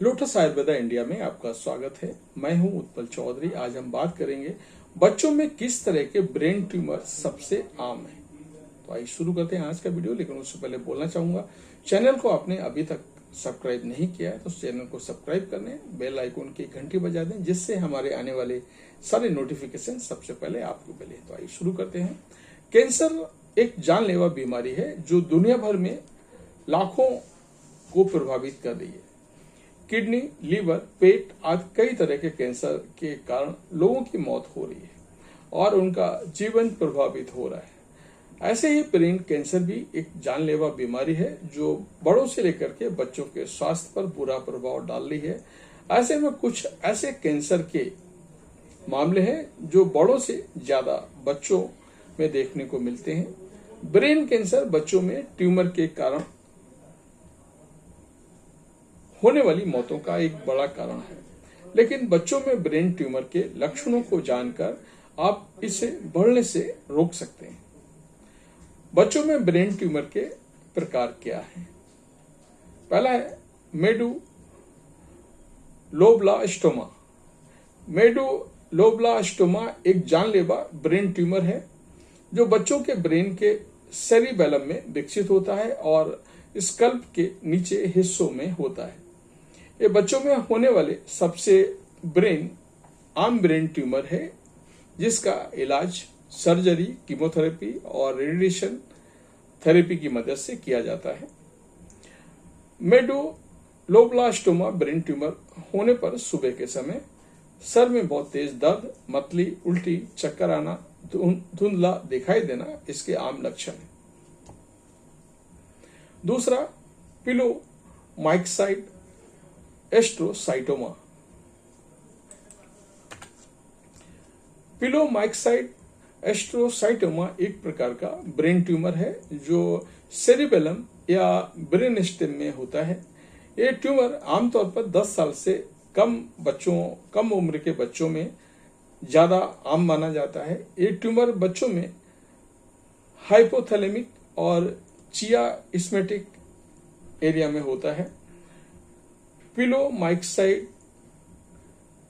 Lotus Ayurveda India में आपका स्वागत है। मैं हूं उत्पल चौधरी। आज हम बात करेंगे बच्चों में किस तरह के ब्रेन ट्यूमर सबसे आम है। तो आइए शुरू करते हैं आज का वीडियो। लेकिन उससे पहले बोलना चाहूंगा, चैनल को आपने अभी तक सब्सक्राइब नहीं किया है तो चैनल को सब्सक्राइब करने, बेल आइकन की घंटी बजा दें, जिससे हमारे आने वाले सारे नोटिफिकेशन सबसे पहले आपको मिले। तो आइए शुरू करते हैं। कैंसर एक जानलेवा बीमारी है जो दुनिया भर में लाखों को प्रभावित कर रही है। किडनी, लीवर, पेट आदि कई तरह के कैंसर के कारण लोगों की मौत हो रही है और उनका जीवन प्रभावित हो रहा है। ऐसे ही ब्रेन कैंसर भी एक जानलेवा बीमारी है जो बड़ों से लेकर के बच्चों के स्वास्थ्य पर बुरा प्रभाव डाल रही है। ऐसे में कुछ ऐसे कैंसर के मामले हैं जो बड़ों से ज्यादा बच्चों में देखने को मिलते हैं। ब्रेन कैंसर बच्चों में ट्यूमर के कारण होने वाली मौतों का एक बड़ा कारण है, लेकिन बच्चों में ब्रेन ट्यूमर के लक्षणों को जानकर आप इसे बढ़ने से रोक सकते हैं। बच्चों में ब्रेन ट्यूमर के प्रकार क्या हैं? पहला है मेडुलोब्लास्टोमा। मेडुलोब्लास्टोमा एक जानलेवा ब्रेन ट्यूमर है जो बच्चों के ब्रेन के सेरिबेलम में विकसित होता है और स्कल्प के नीचे हिस्सों में होता है। ये बच्चों में होने वाले सबसे आम ब्रेन ट्यूमर है, जिसका इलाज सर्जरी, कीमोथेरेपी और रेडिएशन थेरेपी की मदद से किया जाता है। मेडुलोब्लास्टोमा ब्रेन ट्यूमर होने पर सुबह के समय सर में बहुत तेज दर्द, मतली, उल्टी, चक्कर आना, धुंधला दिखाई देना इसके आम लक्षण है। दूसरा, पिलोमाइक्साइड एस्ट्रोसाइटोमा। पिलोमाइक्साइड एस्ट्रोसाइटोमा एक प्रकार का ब्रेन ट्यूमर है जो सेरिबेलम या ब्रेन स्टेम में होता है। ये ट्यूमर आमतौर पर 10 साल से कम उम्र के बच्चों में ज्यादा आम माना जाता है। ये ट्यूमर बच्चों में हाइपोथैलेमिक और चियास्मेटिक एरिया में होता है। पिलोमाइक्साइड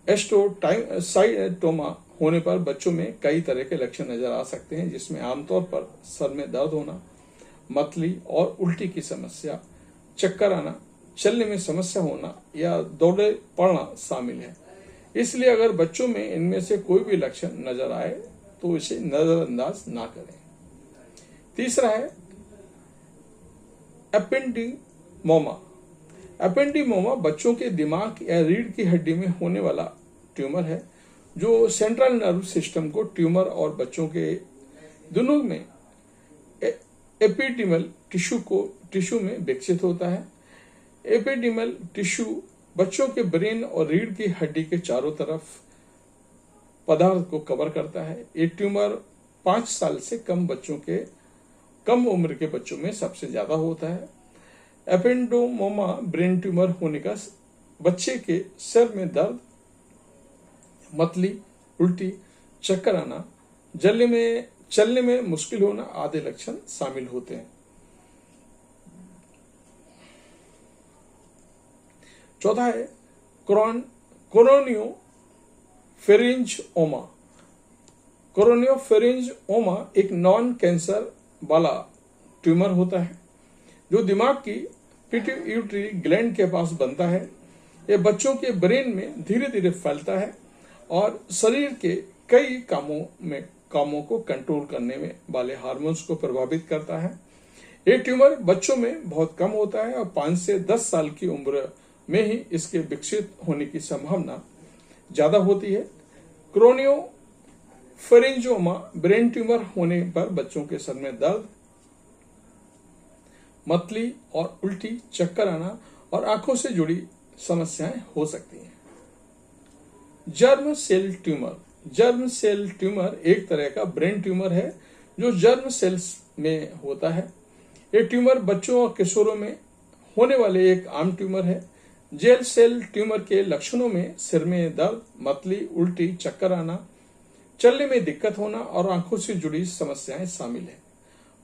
एस्ट्रोसाइटोमा होने पर बच्चों में कई तरह के लक्षण नजर आ सकते हैं, जिसमें आमतौर पर सर में दर्द होना, मतली और उल्टी की समस्या, चक्कर आना, चलने में समस्या होना या दौड़े पड़ना शामिल है। इसलिए अगर बच्चों में इनमें से कोई भी लक्षण नजर आए तो इसे नजरअंदाज ना करें। तीसरा है एपेंडिमोमा। एपेंडिमोमा बच्चों के दिमाग या रीढ़ की हड्डी में होने वाला ट्यूमर है जो सेंट्रल नर्व सिस्टम को ट्यूमर और बच्चों के दोनों में एपिडिमल टिश्यू में विकसित होता है। एपिडिमल टिश्यू बच्चों के ब्रेन और रीढ़ की हड्डी के चारों तरफ पदार्थ को कवर करता है। ये ट्यूमर 5 साल से कम उम्र के बच्चों में सबसे ज्यादा होता है। एपेंडिमोमा ब्रेन ट्यूमर होने का बच्चे के सर में दर्द, मतली, उल्टी, चक्कर आना, चलने में मुश्किल होना आदि लक्षण शामिल होते हैं। चौथा है कोरोनियोफेरिंजियोमा। कोरोनियोफेरिंजियोमा एक नॉन कैंसर वाला ट्यूमर होता है जो दिमाग की पिट्यूटरी ग्लैंड के पास बनता है। यह बच्चों के ब्रेन में धीरे धीरे फैलता है और शरीर के कई कामों को कंट्रोल करने में वाले हार्मोन्स को प्रभावित करता है। यह ट्यूमर बच्चों में बहुत कम होता है और 5 से 10 साल की उम्र में ही इसके विकसित होने की संभावना ज्यादा होती है। कोरोनियोफेरिंजियोमा ब्रेन ट्यूमर होने पर बच्चों के सर में दर्द, मतली और उल्टी, चक्कर आना और आंखों से जुड़ी समस्याएं हो सकती हैं। जर्म सेल ट्यूमर एक तरह का ब्रेन ट्यूमर है जो जर्म सेल्स में होता है। ये ट्यूमर बच्चों और किशोरों में होने वाले एक आम ट्यूमर है। जेल सेल ट्यूमर के लक्षणों में सिर में दर्द, मतली, उल्टी, चक्कर आना, चलने में दिक्कत होना और आंखों से जुड़ी समस्याएं शामिल है।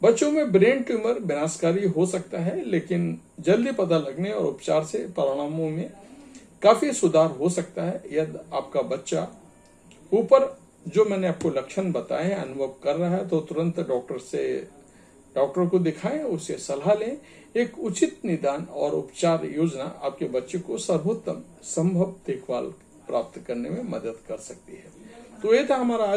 बच्चों में ब्रेन ट्यूमर विनाशकारी हो सकता है, लेकिन जल्दी पता लगने और उपचार से परिणामों में काफी सुधार हो सकता है। यदि आपका बच्चा ऊपर जो मैंने आपको लक्षण बताए अनुभव कर रहा है तो तुरंत डॉक्टर को दिखाएं, उससे सलाह लें। एक उचित निदान और उपचार योजना आपके बच्चे को सर्वोत्तम संभव देखभाल प्राप्त करने में मदद कर सकती है। तो ये था हमारा